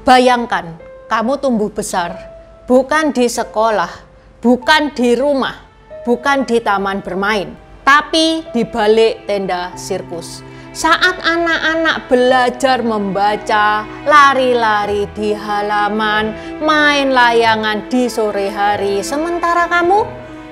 Bayangkan, kamu tumbuh besar, bukan di sekolah, bukan di rumah, bukan di taman bermain, tapi di balik tenda sirkus. Saat anak-anak belajar membaca, lari-lari di halaman, main layangan di sore hari, sementara kamu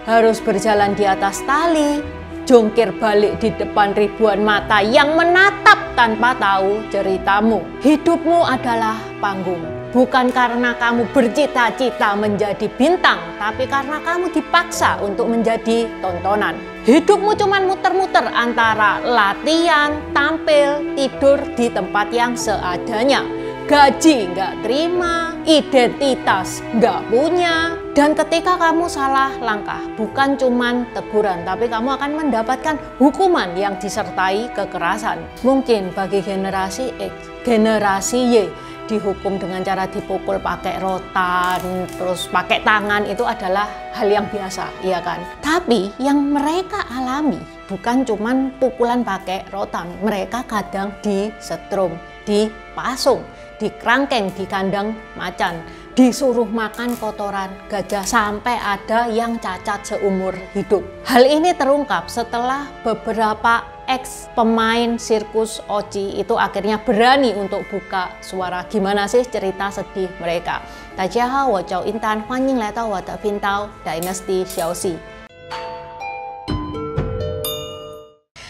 harus berjalan di atas tali, jungkir balik di depan ribuan mata yang menatap tanpa tahu ceritamu. Hidupmu adalah panggung, bukan karena kamu bercita-cita menjadi bintang, tapi karena kamu dipaksa untuk menjadi tontonan. Hidupmu cuma muter-muter antara latihan, tampil, tidur di tempat yang seadanya. Gaji nggak terima, identitas nggak punya. Dan ketika kamu salah langkah, bukan cuma teguran, tapi kamu akan mendapatkan hukuman yang disertai kekerasan. Mungkin bagi generasi X, generasi Y, dihukum dengan cara dipukul pakai rotan, terus pakai tangan, itu adalah hal yang biasa, iya kan? Tapi yang mereka alami bukan cuman pukulan pakai rotan, mereka kadang disetrum, dipasung, dikerangkeng di kandang macan, disuruh makan kotoran gajah, sampai ada yang cacat seumur hidup. Hal ini terungkap setelah beberapa ex pemain sirkus Oji itu akhirnya berani untuk buka suara. Gimana sih cerita sedih mereka? Dajiahao, wo jiao Intan,欢迎来到我的频道 Dynasty 消息。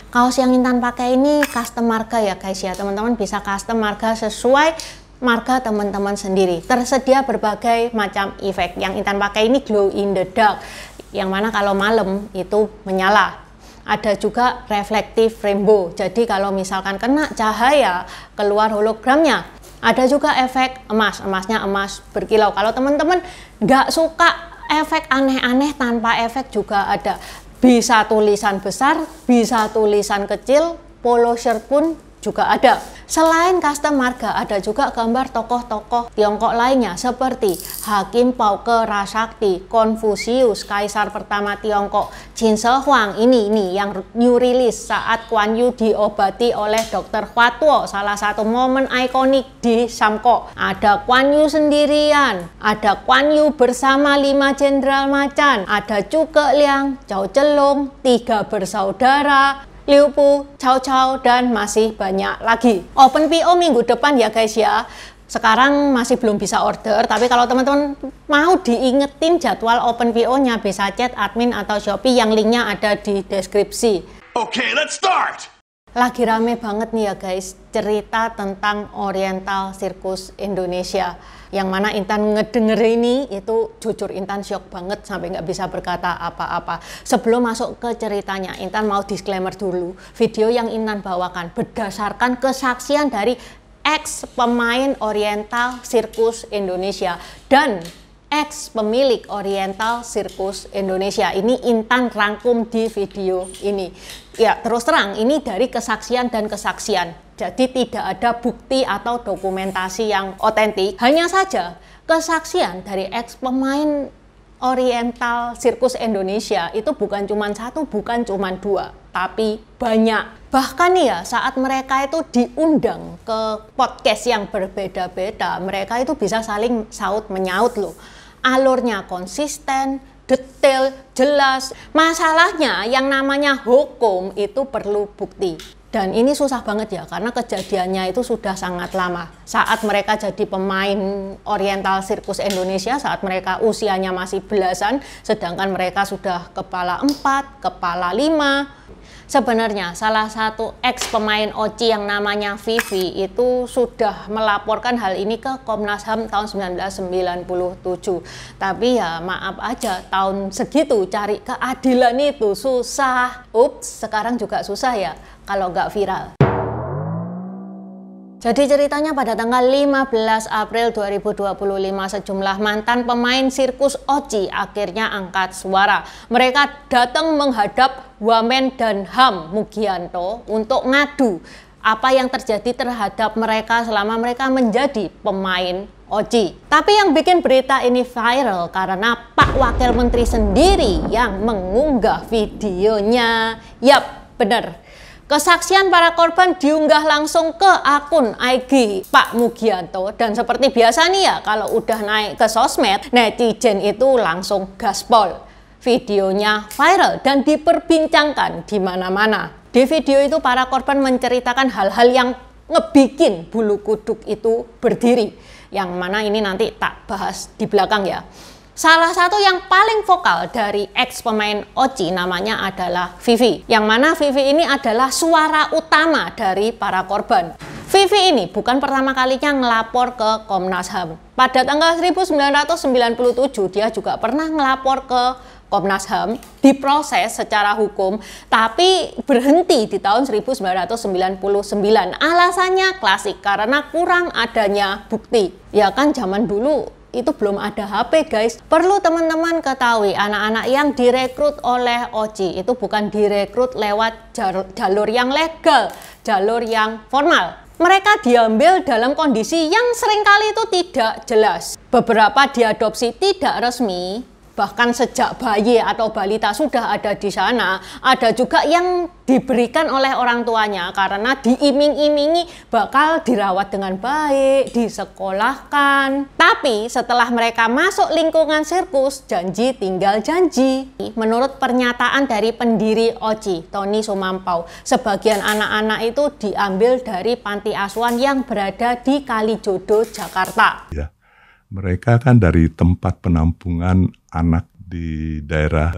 Kaos yang Intan pakai ini custom marga ya guys ya, teman-teman bisa custom marga sesuai marga teman-teman sendiri. Tersedia berbagai macam efek. Yang Intan pakai ini glow in the dark, yang mana kalau malam itu menyala. Ada juga reflektif rainbow, jadi kalau misalkan kena cahaya keluar hologramnya. Ada juga efek emas, emasnya emas berkilau. Kalau teman-teman nggak suka efek aneh-aneh, tanpa efek juga ada. Bisa tulisan besar, bisa tulisan kecil, polo shirt pun juga ada. Selain custom marga, ada juga gambar tokoh-tokoh Tiongkok lainnya seperti Hakim Pauke Rasakti, Konfusius, Kaisar pertama Tiongkok, Qin Shi Huang. Ini yang new release saat Guan Yu diobati oleh Dr. Huatuo, salah satu momen ikonik di Samko. Ada Guan Yu sendirian, ada Guan Yu bersama 5 jenderal macan, ada Zhuge Liang, Zhao Zhelong, 3 bersaudara, Liu Pu, Cao Cao, dan masih banyak lagi. Open PO minggu depan ya guys ya. Sekarang masih belum bisa order, tapi kalau teman-teman mau diingetin jadwal Open PO-nya bisa chat admin atau Shopee yang linknya ada di deskripsi. Okay, let's start! Lagi rame banget nih ya guys, cerita tentang Oriental Circus Indonesia. Yang mana Intan ngedenger ini, itu jujur Intan shock banget sampai nggak bisa berkata apa-apa. Sebelum masuk ke ceritanya, Intan mau disclaimer dulu. Video yang Intan bawakan berdasarkan kesaksian dari ex pemain Oriental Circus Indonesia dan ex pemilik Oriental Circus Indonesia. Ini Intan rangkum di video ini. Ya, terus terang ini dari kesaksian dan kesaksian. Jadi tidak ada bukti atau dokumentasi yang otentik. Hanya saja kesaksian dari ex pemain Oriental Circus Indonesia itu bukan cuma satu, bukan cuma 2, tapi banyak. Bahkan ya saat mereka itu diundang ke podcast yang berbeda-beda, mereka itu bisa saling saut menyaut loh. Alurnya konsisten, detail, jelas. Masalahnya yang namanya hukum itu perlu bukti. Dan ini susah banget ya, karena kejadiannya itu sudah sangat lama. Saat mereka jadi pemain Oriental Circus Indonesia, saat mereka usianya masih belasan, sedangkan mereka sudah kepala 4, kepala 5. Sebenarnya salah satu ex pemain Oci yang namanya Vivi itu sudah melaporkan hal ini ke Komnas HAM tahun 1997. Tapi ya maaf aja, tahun segitu cari keadilan itu susah. Ups, sekarang juga susah ya kalau nggak viral. Jadi ceritanya pada tanggal 15 April 2025 sejumlah mantan pemain sirkus Oci akhirnya angkat suara. Mereka datang menghadap Wamen dan HAM Mugianto untuk ngadu apa yang terjadi terhadap mereka selama mereka menjadi pemain Oci. Tapi yang bikin berita ini viral karena Pak Wakil Menteri sendiri yang mengunggah videonya. Yap, bener. Kesaksian para korban diunggah langsung ke akun IG Pak Mugianto, dan seperti biasa nih ya, kalau udah naik ke sosmed, netizen itu langsung gaspol. Videonya viral dan diperbincangkan di mana-mana. Di video itu para korban menceritakan hal-hal yang ngebikin bulu kuduk itu berdiri, yang mana ini nanti tak bahas di belakang ya. Salah satu yang paling vokal dari ex pemain Oci namanya adalah Vivi, yang mana Vivi ini adalah suara utama dari para korban. Vivi ini bukan pertama kalinya ngelapor ke Komnas HAM. Pada tanggal 1997 dia juga pernah ngelapor ke Komnas HAM, diproses secara hukum, tapi berhenti di tahun 1999. Alasannya klasik, karena kurang adanya bukti. Ya kan zaman dulu itu belum ada HP guys. Perlu teman-teman ketahui, anak-anak yang direkrut oleh Oci itu bukan direkrut lewat jalur yang legal, jalur yang formal. Mereka diambil dalam kondisi yang seringkali itu tidak jelas. Beberapa diadopsi tidak resmi, bahkan sejak bayi atau balita sudah ada di sana. Ada juga yang diberikan oleh orang tuanya karena diiming-imingi bakal dirawat dengan baik, disekolahkan. Tapi setelah mereka masuk lingkungan sirkus, janji tinggal janji. Menurut pernyataan dari pendiri Oci, Tony Sumampau, sebagian anak-anak itu diambil dari panti asuhan yang berada di Kalijodo, Jakarta. Ya. Mereka kan dari tempat penampungan anak di daerah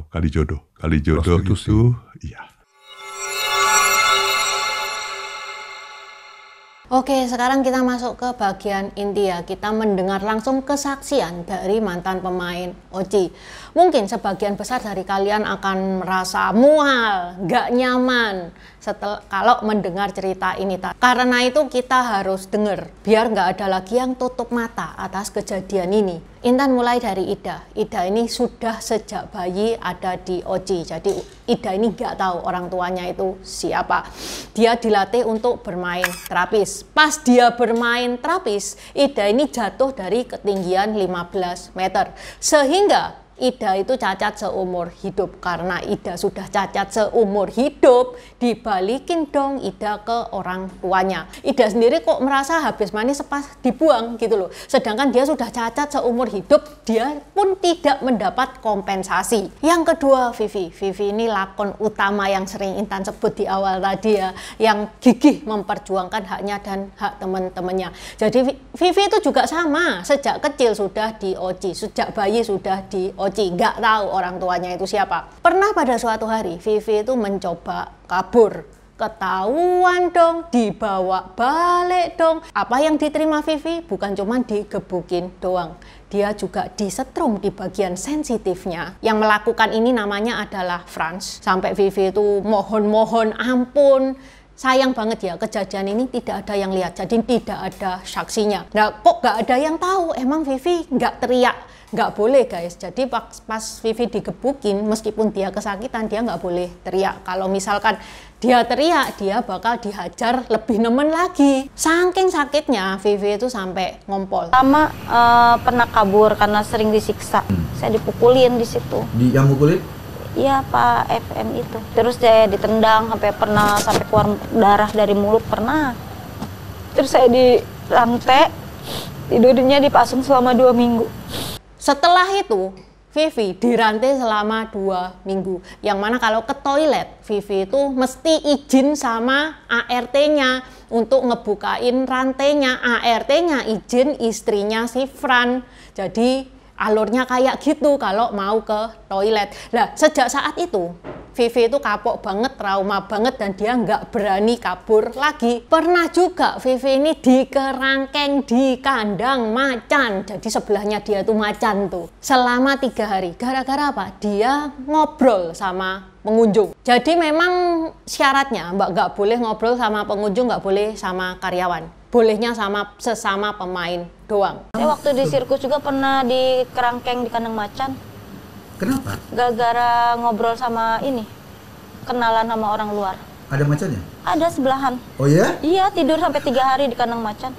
Kalijodo. Kalijodo itu, iya. Oke, sekarang kita masuk ke bagian inti ya. Kita mendengar langsung kesaksian dari mantan pemain Oci. Mungkin sebagian besar dari kalian akan merasa mual, gak nyaman kalau mendengar cerita ini. Karena itu kita harus dengar, biar gak ada lagi yang tutup mata atas kejadian ini. Intan mulai dari Ida. Ida ini sudah sejak bayi ada di Oci. Jadi Ida ini gak tahu orang tuanya itu siapa. Dia dilatih untuk bermain terapis. Pas dia bermain terapis, Ida ini jatuh dari ketinggian 15 meter. Sehingga Ida itu cacat seumur hidup. Karena Ida sudah cacat seumur hidup, dibalikin dong Ida ke orang tuanya. Ida sendiri kok merasa habis manis pas dibuang gitu loh. Sedangkan dia sudah cacat seumur hidup, dia pun tidak mendapat kompensasi. Yang kedua, Vivi. Vivi ini lakon utama yang sering Intan sebut di awal tadi ya, yang gigih memperjuangkan haknya dan hak teman-temannya. Jadi Vivi itu juga sama, sejak kecil sudah di Oci, sejak bayi sudah di Oci. Nggak tahu orang tuanya itu siapa. Pernah pada suatu hari Vivi itu mencoba kabur. Ketahuan dong, dibawa balik dong. Apa yang diterima Vivi bukan cuma digebukin doang, dia juga disetrum di bagian sensitifnya. Yang melakukan ini namanya adalah Franz. Sampai Vivi itu mohon-mohon ampun. Sayang banget ya, kejadian ini tidak ada yang lihat, jadi tidak ada saksinya. Nah, kok nggak ada yang tahu? Emang Vivi nggak teriak? Nggak boleh guys. Jadi pas Vivi digebukin, meskipun dia kesakitan, dia nggak boleh teriak. Kalau misalkan dia teriak, dia bakal dihajar lebih nemen lagi. Saking sakitnya, Vivi itu sampai ngompol. Pertama pernah kabur karena sering disiksa. Saya dipukulin di situ. Yang mukulin? Iya, Pak FM itu. Terus saya ditendang sampai keluar darah dari mulut pernah. Terus saya dirantai, tidurnya dipasung selama 2 minggu. Setelah itu, Vivi dirantai selama 2 minggu. Yang mana kalau ke toilet, Vivi itu mesti izin sama ART-nya untuk ngebukain rantainya. ART-nya izin, istrinya si Fran. Jadi alurnya kayak gitu kalau mau ke toilet. Nah, sejak saat itu Vivi itu kapok banget, trauma banget, dan dia nggak berani kabur lagi. Pernah juga Vivi ini dikerangkeng di kandang macan. Jadi sebelahnya dia tuh macan tuh. Selama 3 hari. Gara-gara apa? Dia ngobrol sama pengunjung. Jadi memang syaratnya Mbak nggak boleh ngobrol sama pengunjung, nggak boleh sama karyawan. Bolehnya sesama pemain doang. Saya waktu di sirkus juga pernah dikerangkeng di kandang macan. Kenapa? Gara-gara ngobrol sama kenalan sama orang luar. Ada macannya? Ada sebelahan. Oh ya? Iya, tidur sampai 3 hari di kandang macan.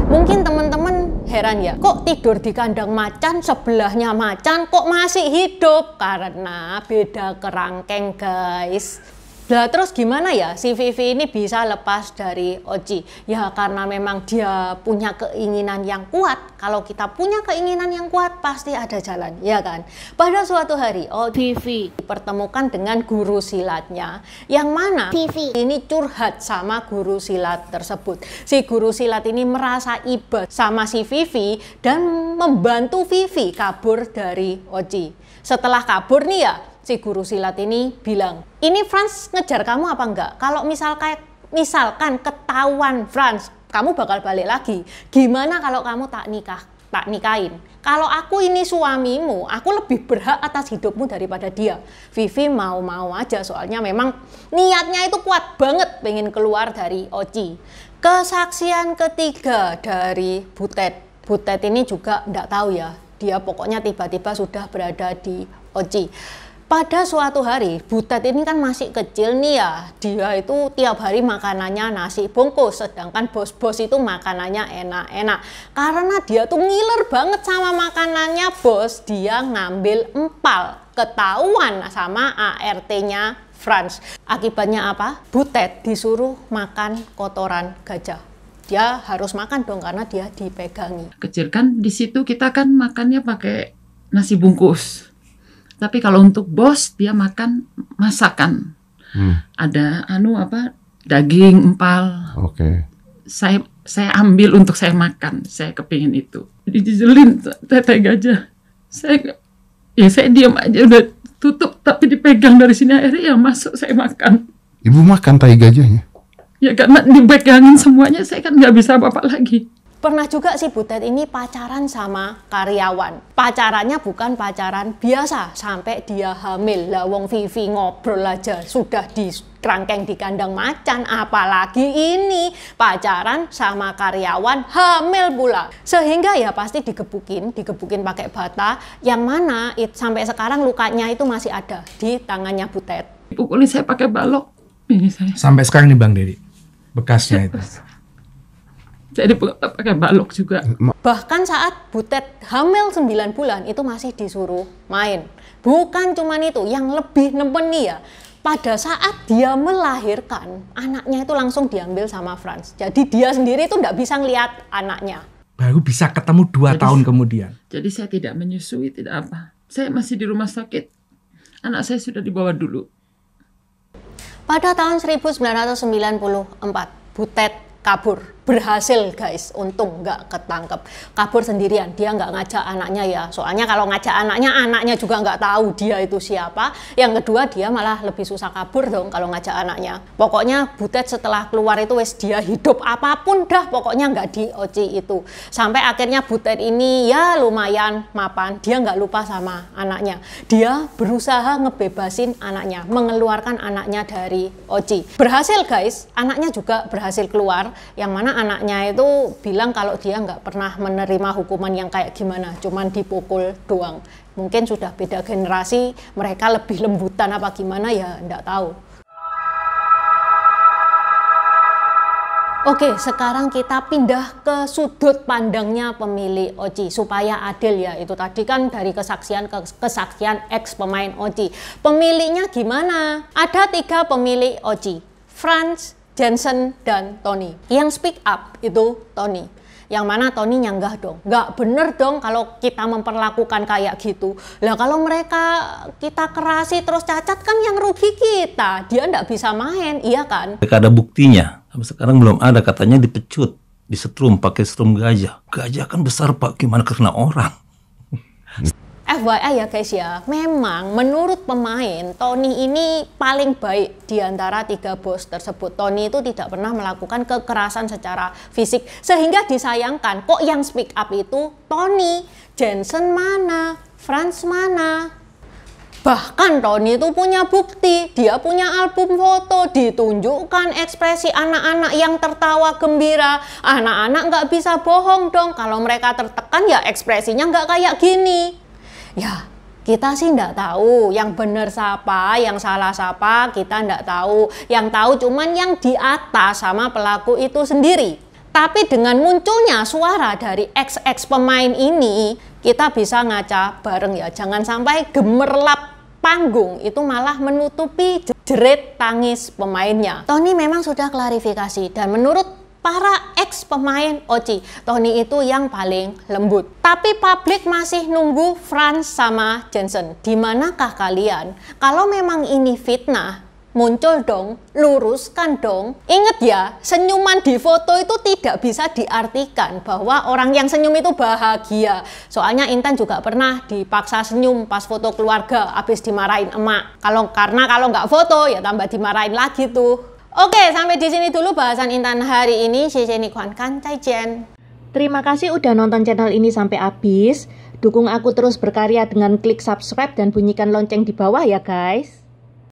Mungkin teman-teman heran ya, kok tidur di kandang macan, sebelahnya macan kok masih hidup? Karena beda kerangkeng guys. Lah terus gimana ya si Vivi ini bisa lepas dari Oji? Ya karena memang dia punya keinginan yang kuat. Kalau kita punya keinginan yang kuat pasti ada jalan, ya kan? Pada suatu hari Vivi dipertemukan dengan guru silatnya, yang mana Vivi ini curhat sama guru silat tersebut. Si guru silat ini merasa iba sama si Vivi dan membantu Vivi kabur dari Oji. Setelah kabur nih ya, si guru silat ini bilang, ini Franz ngejar kamu apa enggak? Kalau misalkan ketahuan Franz, kamu bakal balik lagi. Gimana kalau kamu tak nikahin? Kalau aku ini suamimu, aku lebih berhak atas hidupmu daripada dia. Vivi mau-mau aja, soalnya memang niatnya itu kuat banget pengen keluar dari Oji. Kesaksian ketiga dari Butet. Butet ini juga enggak tahu ya, dia pokoknya tiba-tiba sudah berada di Oji. Pada suatu hari, Butet ini kan masih kecil nih ya, dia itu tiap hari makanannya nasi bungkus, sedangkan bos-bos itu makanannya enak-enak. Karena dia tuh ngiler banget sama makanannya bos, dia ngambil empal, ketahuan sama ART-nya Franz. Akibatnya apa? Butet disuruh makan kotoran gajah. Dia harus makan dong karena dia dipegangi. Kecil kan di situ kita kan makannya pakai nasi bungkus. Tapi kalau untuk bos dia makan masakan. Ada daging empal. Oke. Saya ambil untuk saya makan. Saya kepingin itu. Dijelin tete gajah. Saya diam aja udah tutup tapi dipegang dari sini akhirnya ya masuk saya makan. Ibu makan tai gajahnya? Ya karena dipegangin semuanya saya kan nggak bisa apa-apa lagi. Pernah juga si Butet ini pacaran sama karyawan. Pacarannya bukan pacaran biasa, sampai dia hamil. Lah wong Vivi ngobrol aja sudah dikerangkeng di kandang macan, apalagi ini pacaran sama karyawan hamil pula. Sehingga ya pasti digebukin pakai bata, yang mana sampai sekarang lukanya itu masih ada di tangannya Butet. Pukulin saya pakai balok. Ini saya. Sampai sekarang nih Bang Dedi, bekasnya itu. Jadi pakai balok juga. Bahkan saat Butet hamil 9 bulan itu masih disuruh main. Bukan cuman itu, yang lebih nempeni ya, pada saat dia melahirkan, anaknya itu langsung diambil sama Franz. Jadi dia sendiri itu nggak bisa ngelihat anaknya. Baru bisa ketemu 2 tahun kemudian. Jadi saya tidak menyusui, tidak apa. Saya masih di rumah sakit. Anak saya sudah dibawa dulu. Pada tahun 1994, Butet kabur. Berhasil guys, untung nggak ketangkep. Kabur sendirian, dia nggak ngajak anaknya ya. Soalnya kalau ngajak anaknya juga nggak tahu dia itu siapa. Yang kedua dia malah lebih susah kabur dong kalau ngajak anaknya. Pokoknya Butet setelah keluar itu wes dia hidup apapun dah, pokoknya nggak di Oji itu. Sampai akhirnya Butet ini ya lumayan mapan, dia nggak lupa sama anaknya. Dia berusaha ngebebasin anaknya, mengeluarkan anaknya dari Oji. Berhasil guys, anaknya juga berhasil keluar, yang mana anaknya itu bilang kalau dia nggak pernah menerima hukuman yang kayak gimana, cuman dipukul doang. Mungkin sudah beda generasi, mereka lebih lembutan apa gimana ya nggak tahu. Oke, sekarang kita pindah ke sudut pandangnya pemilik Oji supaya adil ya. Itu tadi kan dari kesaksian ke kesaksian ex pemain Oji. Pemiliknya gimana? Ada 3 pemilik Oji, Franz, Jensen, dan Tony. Yang speak up itu Tony. Yang mana Tony nyanggah dong. Nggak bener dong kalau kita memperlakukan kayak gitu. Lah kalau kita kerasi terus cacat kan yang rugi kita. Dia nggak bisa main, iya kan? Ada buktinya. Sampai sekarang belum ada, katanya dipecut, disetrum pakai setrum gajah. Gajah kan besar Pak, gimana kena orang? FYI ya guys ya, memang menurut pemain Tony ini paling baik di antara 3 bos tersebut. Tony itu tidak pernah melakukan kekerasan secara fisik, sehingga disayangkan kok yang speak up itu Tony. Jensen mana? Franz mana? Bahkan Tony itu punya bukti, dia punya album foto, ditunjukkan ekspresi anak-anak yang tertawa gembira. Anak-anak nggak bisa bohong dong, kalau mereka tertekan ya ekspresinya nggak kayak gini. Ya, kita sih nggak tahu yang benar siapa, yang salah siapa, kita nggak tahu. Yang tahu cuman yang di atas sama pelaku itu sendiri. Tapi dengan munculnya suara dari ex pemain ini, kita bisa ngaca bareng ya. Jangan sampai gemerlap panggung itu malah menutupi jerit tangis pemainnya. Tony memang sudah klarifikasi dan menurut para ex pemain OCI, Tony itu yang paling lembut. Tapi publik masih nunggu Franz sama Jensen. Di manakah kalian? Kalau memang ini fitnah, muncul dong, luruskan dong. Ingat ya, senyuman di foto itu tidak bisa diartikan bahwa orang yang senyum itu bahagia. Soalnya Intan juga pernah dipaksa senyum pas foto keluarga, habis dimarahin emak. Karena kalau nggak foto ya tambah dimarahin lagi tuh. Oke, sampai di sini dulu bahasan Intan hari ini. Terima kasih udah nonton channel ini sampai habis. Dukung aku terus berkarya dengan klik subscribe dan bunyikan lonceng di bawah ya guys.